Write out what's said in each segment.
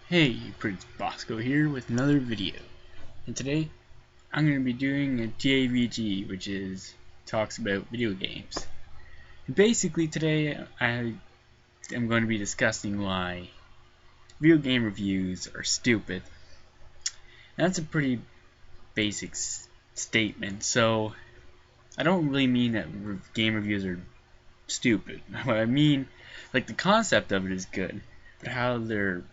Hey, Prince Bosco here with another video, and today I'm going to be doing a TAVG, which talks about video games. And basically today I am going to be discussing why video game reviews are stupid. And that's a pretty basic statement, so I don't really mean that game reviews are stupid. What I mean, like, the concept of it is good, but how they're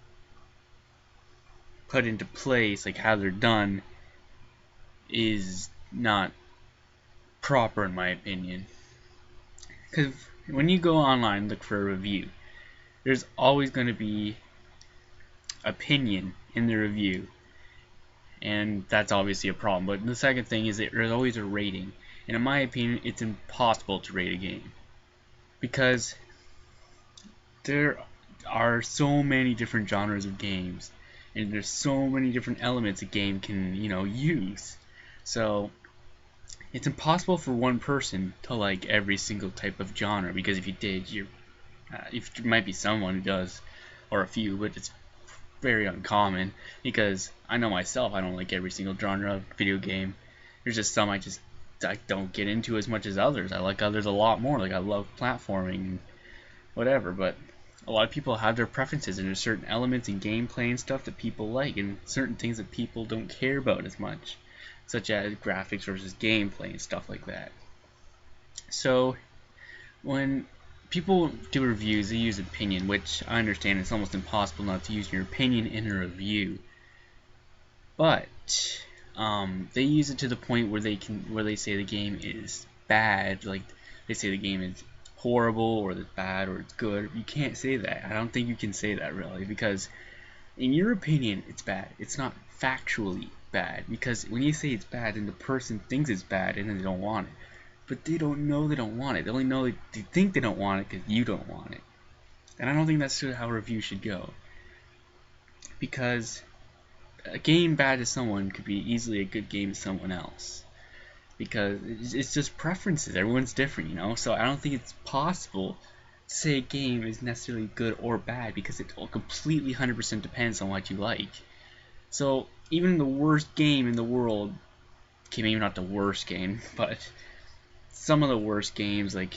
put into place, like how they're done, is not proper in my opinion. Because when you go online and look for a review, there's always going to be opinion in the review, and that's obviously a problem. But the second thing is that there's always a rating, and in my opinion it's impossible to rate a game because there are so many different genres of games, and there's so many different elements a game can use. So it's impossible for one person to like every single type of genre, because if you did, if there might be someone who does, or a few, but it's very uncommon. Because I know myself, I don't like every single genre of video game. There's just some I don't get into as much as others. I like others a lot more. Like, I love platforming and whatever, but a lot of people have their preferences, and there's certain elements in gameplay and stuff that people like, and certain things that people don't care about as much, such as graphics versus gameplay and stuff like that. So when people do reviews, they use opinion, which I understand it's almost impossible not to use your opinion in a review. But they use it to the point where they say the game is bad, like they say the game is horrible or it's bad or it's good. You can't say that. I don't think you can say that really, because in your opinion it's bad. It's not factually bad, because when you say it's bad, then the person thinks it's bad and then they don't want it. But they don't know they don't want it. They only know they think they don't want it because you don't want it. And I don't think that's how a review should go, because a game bad to someone could be easily a good game to someone else, because it's just preferences. Everyone's different, so I don't think it's possible to say a game is necessarily good or bad, because it all completely 100% depends on what you like. So even the worst game in the world, okay, maybe not the worst game, but some of the worst games like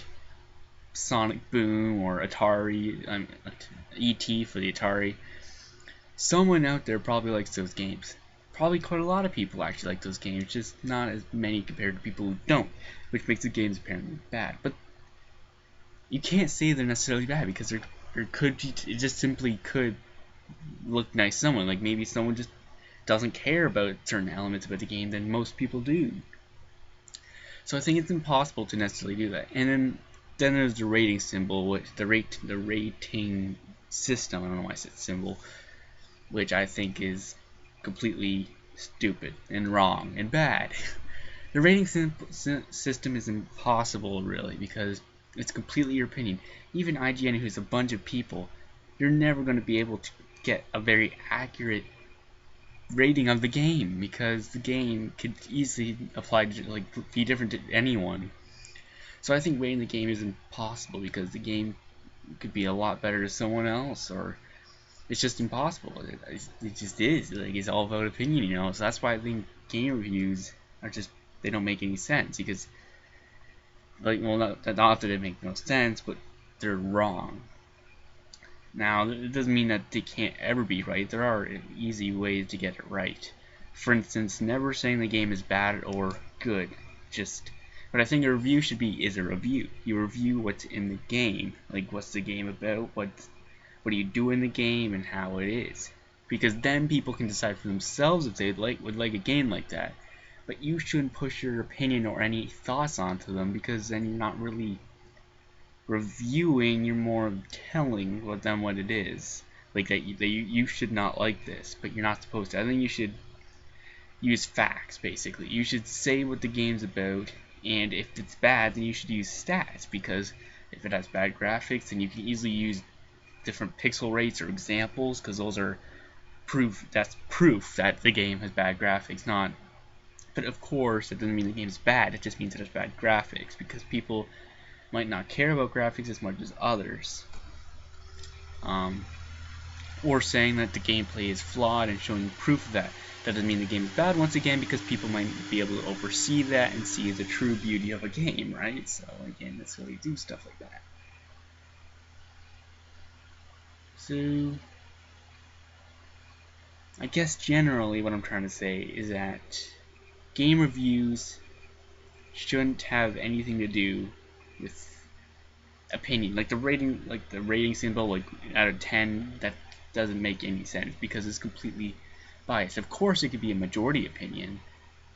Sonic Boom or Atari, E.T. for the Atari, someone out there probably likes those games. Probably quite a lot of people actually like those games, just not as many compared to people who don't, which makes the games apparently bad. But you can't say they're necessarily bad, because there could be, it just simply could look nice to someone. Like, maybe someone just doesn't care about certain elements about the game than most people do. So I think it's impossible to necessarily do that. And then there's the rating symbol, which the rating system. I don't know why I said symbol, which I think is completely stupid and wrong and bad. The rating system is impossible, really, because it's completely your opinion. Even IGN, who's a bunch of people, you're never going to be able to get a very accurate rating of the game, because the game could easily apply to, like, be different to anyone. So I think rating the game is impossible, because the game could be a lot better to someone else, or it's just impossible. It just is. Like, it's all about opinion, So that's why I think game reviews are just, they don't make any sense, because, like, well, not that they make no sense, but they're wrong. Now, it doesn't mean that they can't ever be right. There are easy ways to get it right. For instance, never saying the game is bad or good. What I think a review should be is a review. You review what's in the game, like what's the game about, what do you do in the game, and how it is. Because then people can decide for themselves if they would like a game like that. But you shouldn't push your opinion or any thoughts onto them, because then you're not really reviewing, you're more telling them what it is. Like, that you should not like this, but you're not supposed to. I think you should use facts, basically. You should say what the game's about, and if it's bad, then you should use stats, because if it has bad graphics, then you can easily use different pixel rates or examples, because those are proof. That's proof that the game has bad graphics. Not, but of course, it doesn't mean the game's bad. It just means it has bad graphics, because people might not care about graphics as much as others. or saying that the gameplay is flawed and showing proof of that. That doesn't mean the game is bad, once again, because people might be able to oversee that and see the true beauty of a game, right? So again, that's why we do stuff like that. So I guess generally what I'm trying to say is that game reviews shouldn't have anything to do with opinion. Like the rating symbol, like out of 10, that doesn't make any sense because it's completely biased. Of course, it could be a majority opinion,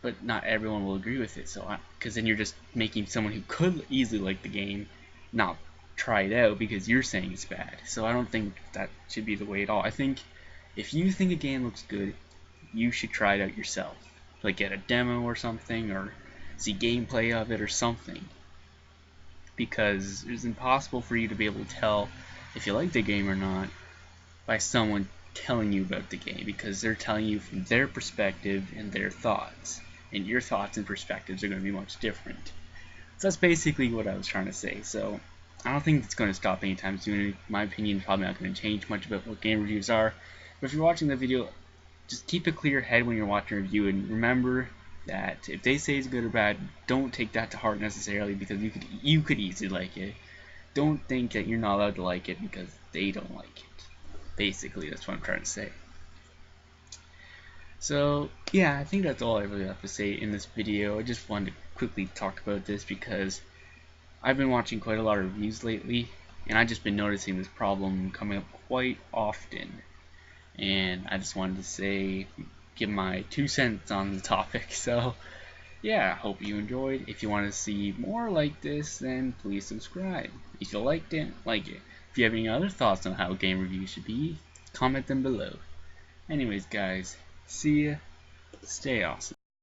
but not everyone will agree with it. So, because then you're just making someone who could easily like the game not try it out because you're saying it's bad. So I don't think that should be the way at all. I think if you think a game looks good, you should try it out yourself. Like get a demo or something, or see gameplay of it or something. Because it's impossible for you to be able to tell if you like the game or not by someone telling you about the game, because they're telling you from their perspective and their thoughts, and your thoughts and perspectives are going to be much different. So that's basically what I was trying to say. So I don't think it's going to stop anytime soon. In my opinion, it's probably not going to change much about what game reviews are. But if you're watching the video, just keep a clear head when you're watching a review, and remember that if they say it's good or bad, don't take that to heart necessarily, because you could easily like it. Don't think that you're not allowed to like it because they don't like it. Basically, that's what I'm trying to say. So yeah, I think that's all I really have to say in this video. I just wanted to quickly talk about this because I've been watching quite a lot of reviews lately, and I've just been noticing this problem coming up quite often. And I just wanted to say, give my 2 cents on the topic. So yeah, hope you enjoyed. If you want to see more like this, then please subscribe. If you liked it, like it. If you have any other thoughts on how game reviews should be, comment them below. Anyways guys, see ya, stay awesome.